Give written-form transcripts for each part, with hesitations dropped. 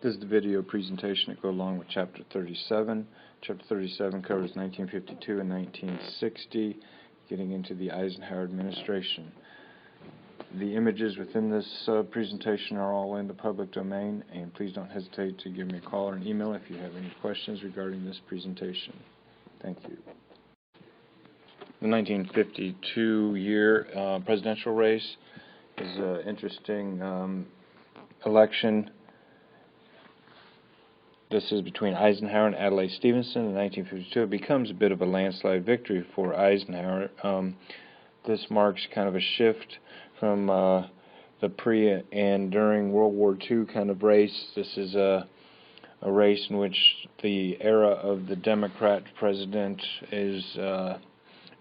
This is the video presentation that goes along with Chapter 37. Chapter 37 covers 1952 and 1960, getting into the Eisenhower Administration. The images within this presentation are all in the public domain, and please don't hesitate to give me a call or an email if you have any questions regarding this presentation. Thank you. The 1952 year presidential race is an interesting election. This is between Eisenhower and Adlai Stevenson in 1952. It becomes a bit of a landslide victory for Eisenhower. This marks kind of a shift from the pre and during World War II kind of race. This is a race in which the era of the Democrat president is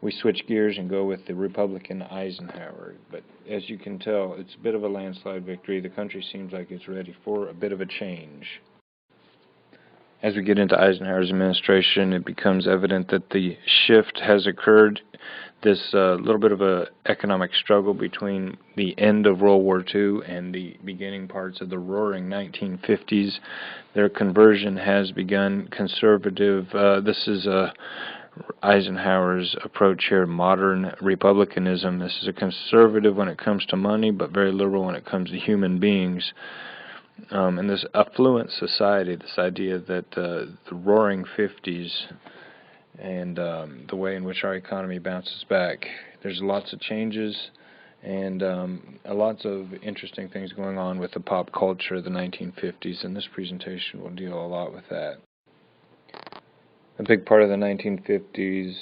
we switch gears and go with the Republican Eisenhower. But as you can tell, it's a bit of a landslide victory. The country seems like it's ready for a bit of a change. As we get into Eisenhower's administration, it becomes evident that the shift has occurred. This little bit of an economic struggle between the end of World War II and the beginning parts of the roaring 1950s. Their conversion has begun conservative. This is Eisenhower's approach here, modern republicanism. This is a conservative when it comes to money, but very liberal when it comes to human beings. In this affluent society, this idea that the roaring 50s and the way in which our economy bounces back, there's lots of changes and lots of interesting things going on with the pop culture of the 1950s, and this presentation will deal a lot with that. A big part of the 1950s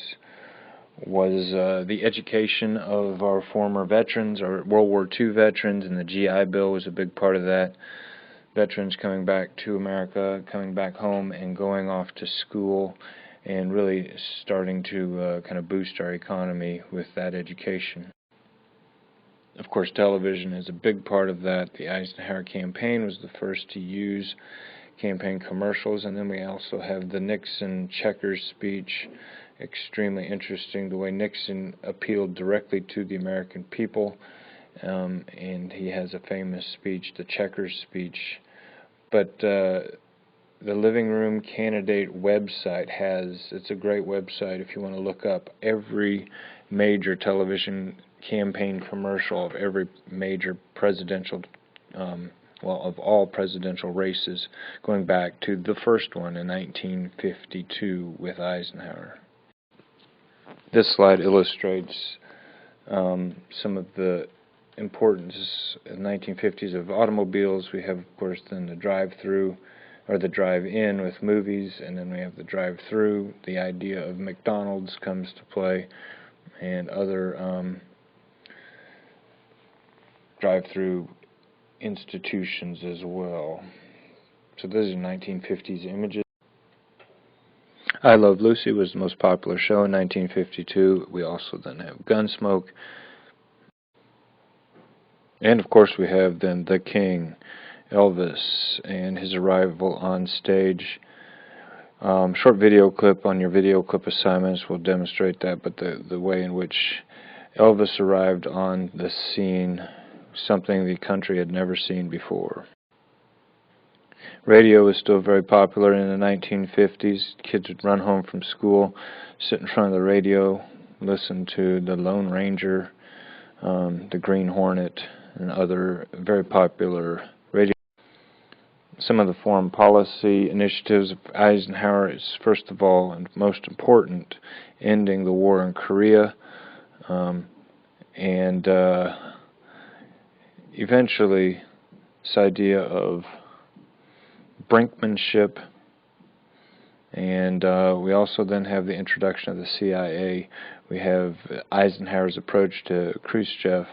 was the education of our former veterans, our World War II veterans, and the GI Bill was a big part of that. Veterans coming back to America, coming back home, and going off to school, and really starting to kind of boost our economy with that education. Of course, television is a big part of that. The Eisenhower campaign was the first to use campaign commercials, and then we also have the Nixon checkers speech. Extremely interesting, the way Nixon appealed directly to the American people, and he has a famous speech, the checkers speech. But the Living Room Candidate website it's a great website if you want to look up every major television campaign commercial of every major presidential, of all presidential races, going back to the first one in 1952 with Eisenhower. This slide illustrates some of the importance in the 1950s of automobiles. We have, of course, then the drive-through or the drive-in with movies, and then we have the drive-through. The idea of McDonald's comes to play, and other drive-through institutions as well. So those are 1950s images. I Love Lucy was the most popular show in 1952. We also then have Gunsmoke. And of course we have then the King, Elvis, and his arrival on stage. Short video clip on your video clip assignments will demonstrate that, but the way in which Elvis arrived on the scene, something the country had never seen before. Radio was still very popular in the 1950s. Kids would run home from school, sit in front of the radio, listen to the Lone Ranger, the Green Hornet, and other very popular radio. Some of the foreign policy initiatives of Eisenhower is, first of all, and most important, ending the war in Korea, and eventually this idea of brinkmanship, and we also then have the introduction of the CIA. We have Eisenhower's approach to Khrushchev,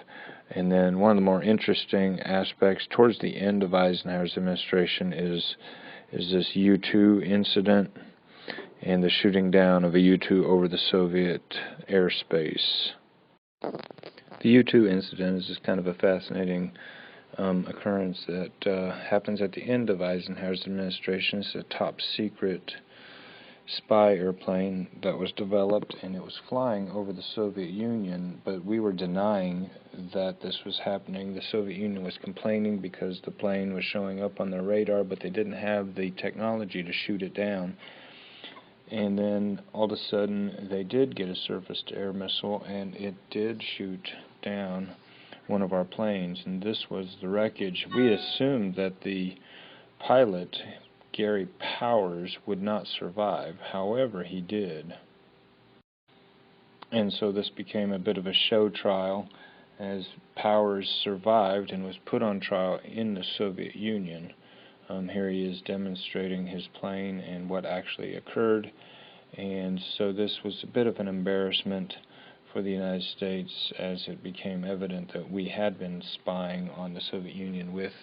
and then one of the more interesting aspects towards the end of Eisenhower's administration is this U-2 incident and the shooting down of a U-2 over the Soviet airspace. The U-2 incident is just kind of a fascinating occurrence that happens at the end of Eisenhower's administration. It's a top secret spy airplane that was developed, and it was flying over the Soviet Union, but we were denying that this was happening. The Soviet Union was complaining because the plane was showing up on their radar, but they didn't have the technology to shoot it down. And then all of a sudden they did get a surface-to-air missile, and it did shoot down one of our planes, and this was the wreckage. We assumed that the pilot, Gary Powers, would not survive. However, he did. And so this became a bit of a show trial, as Powers survived and was put on trial in the Soviet Union. Here he is demonstrating his plane and what actually occurred. And so this was a bit of an embarrassment for the United States, as it became evident that we had been spying on the Soviet Union with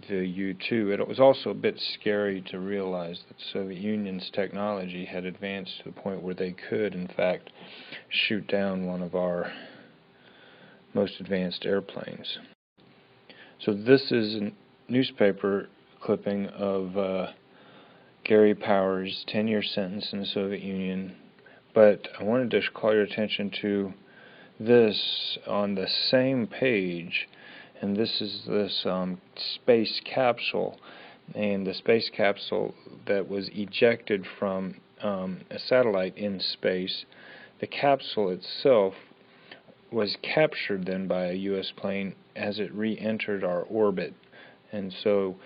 the U-2. It was also a bit scary to realize that the Soviet Union's technology had advanced to the point where they could, in fact, shoot down one of our most advanced airplanes. So this is a newspaper clipping of Gary Powers' 10-year sentence in the Soviet Union. But I wanted to call your attention to this on the same page, and this is this space capsule, and the space capsule that was ejected from a satellite in space. The capsule itself was captured then by a U.S. plane as it re-entered our orbit. And so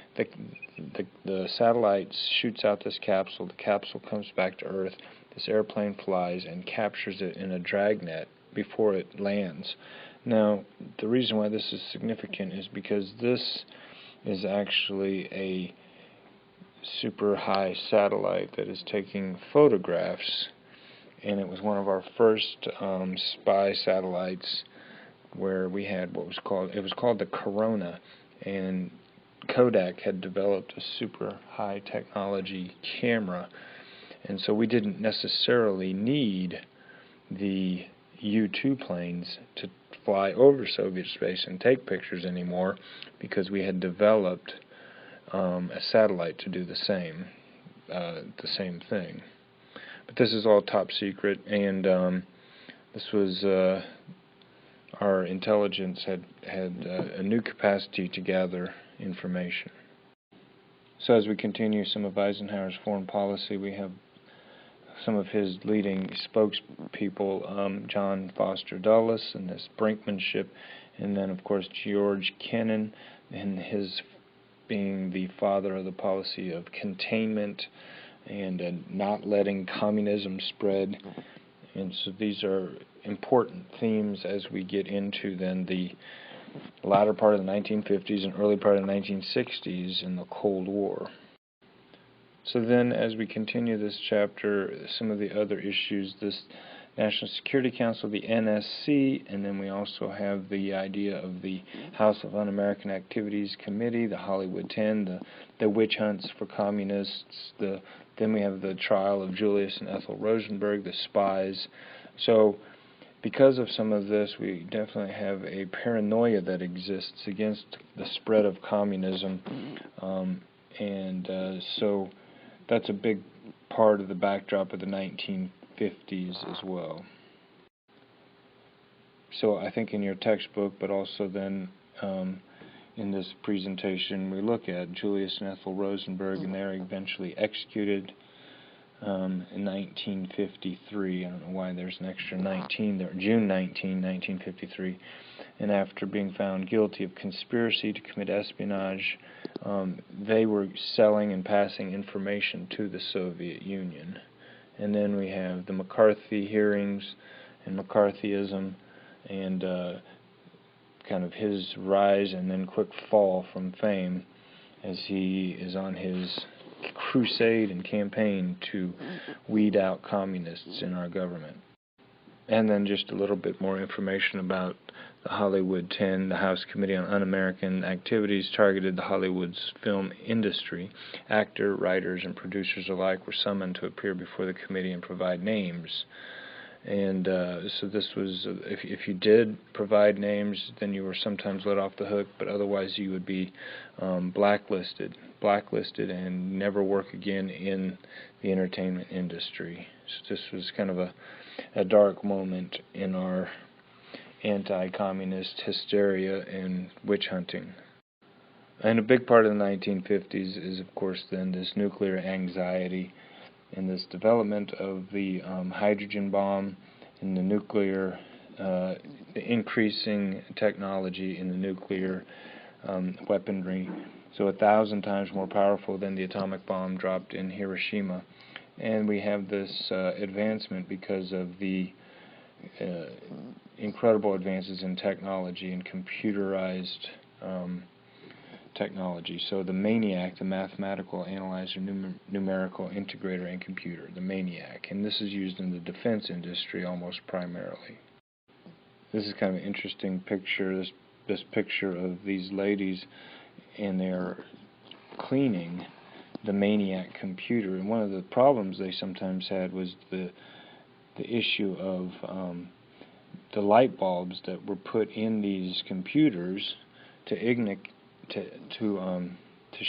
the satellite shoots out this capsule, the capsule comes back to Earth, this airplane flies and captures it in a dragnet before it lands. Now, the reason why this is significant is because this is actually a super high satellite that is taking photographs, and it was one of our first spy satellites, where we had what was called the Corona, and Kodak had developed a super high technology camera, and so we didn't necessarily need the U-2 planes to fly over Soviet space and take pictures anymore, because we had developed a satellite to do the same thing. But this is all top secret, and this was our intelligence had a new capacity to gather information. So as we continue some of Eisenhower's foreign policy, we have some of his leading spokespeople, John Foster Dulles and his brinkmanship, and then of course George Kennan, and his being the father of the policy of containment and not letting communism spread. And so these are important themes as we get into then the latter part of the 1950s and early part of the 1960s in the Cold War. So then as we continue this chapter, some of the other issues, this National Security Council, the NSC, and then we also have the idea of the House of Un-American Activities Committee, the Hollywood 10, the witch hunts for communists, then we have the trial of Julius and Ethel Rosenberg, the spies. So because of some of this, we definitely have a paranoia that exists against the spread of communism, so that's a big part of the backdrop of the 1950s as well. So I think in your textbook, but also then in this presentation, we look at Julius and Ethel Rosenberg, and they're eventually executed in 1953. I don't know why there's an extra 19 there. June 19, 1953. And after being found guilty of conspiracy to commit espionage, they were selling and passing information to the Soviet Union. And then we have the McCarthy hearings and McCarthyism, and kind of his rise and then quick fall from fame as he is on his crusade and campaign to weed out communists in our government. And then just a little bit more information about the Hollywood 10. The House Committee on Un-American Activities targeted the Hollywood's film industry. Actor, writers, and producers alike were summoned to appear before the committee and provide names. And so this was, if you did provide names, then you were sometimes let off the hook, but otherwise you would be blacklisted and never work again in the entertainment industry. So this was kind of a dark moment in our anti-communist hysteria and witch hunting. And a big part of the 1950s is, of course, then this nuclear anxiety and this development of the hydrogen bomb and the nuclear, the increasing technology in the nuclear weaponry. So 1,000 times more powerful than the atomic bomb dropped in Hiroshima. And we have this advancement because of the incredible advances in technology and computerized technology. So the Maniac, the mathematical analyzer, numerical integrator, and computer, the Maniac. And this is used in the defense industry almost primarily. This is kind of an interesting picture, this picture of these ladies, and they're cleaning the Maniac computer. And one of the problems they sometimes had was the issue of the light bulbs that were put in these computers to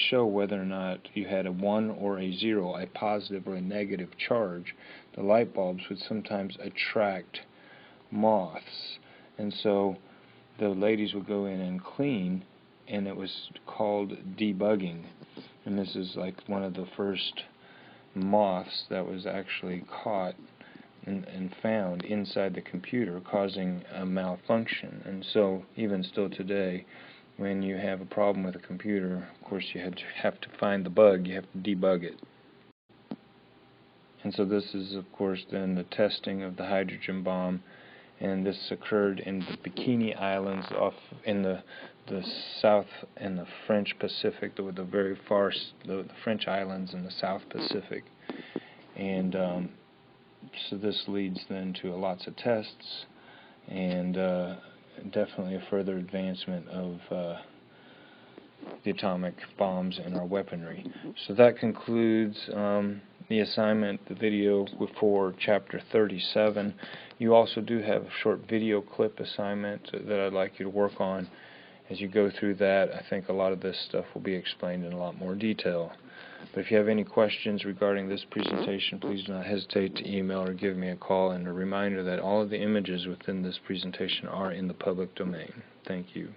show whether or not you had a 1 or a 0, a positive or a negative charge. The light bulbs would sometimes attract moths, and so the ladies would go in and clean, and it was called debugging. And this is like one of the first moths that was actually caught and found inside the computer, causing a malfunction. And so even still today, when you have a problem with a computer, of course you have to find the bug, you have to debug it. And so this is, of course, then the testing of the hydrogen bomb, and this occurred in the Bikini Islands off in the South and the French Pacific, the very far, the French islands in the South Pacific. And so this leads then to lots of tests, and definitely a further advancement of the atomic bombs and our weaponry. So that concludes the assignment, the video for Chapter 37. You also do have a short video clip assignment that I'd like you to work on. As you go through that, I think a lot of this stuff will be explained in a lot more detail. But if you have any questions regarding this presentation, please do not hesitate to email or give me a call. And a reminder that all of the images within this presentation are in the public domain. Thank you.